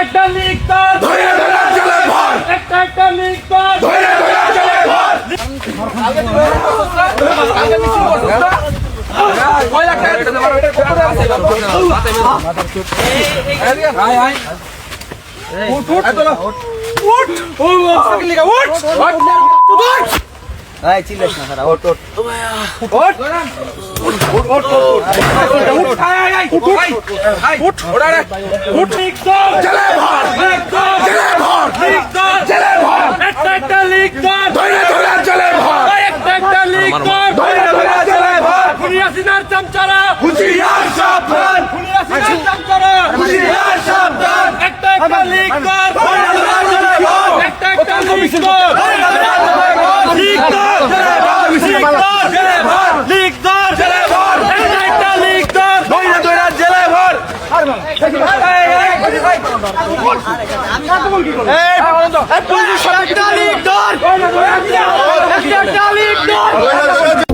একটা লিক তার ধরে ধরে চলে ভর একটা লিক তার ধরে ধরে চলে ভর কালকে মিছিল করছ না কয় লাখ টাকা দিতে পারো এটা কত আছে আয় আয় উঠ ও সাইকেল লিগা উঠ এই চিল্লাস না সারা ওঠ লিক তার চলে ভর চলে ভর লিক তার চলে ভর একটা লিক তার ধরে ধরে চলে ভর একটা লিক তার ধরে ধরে চলে ভর খুনিয়াসিনার চামচারা হুঁশিয়ার সাবধান খুনিয়াসিনার চামচারা হুঁশিয়ার সাবধান একটা লিক তার ধরে ধরে চলে ভর একটা লিক তার ধরে ধরে চলে ভর লিক তার চলে ভর লিক তার চলে ভর লিক তার চলে ভর একটা লিক তার ধরে ধরে চলে ভর পুলিশ একটা লিক তার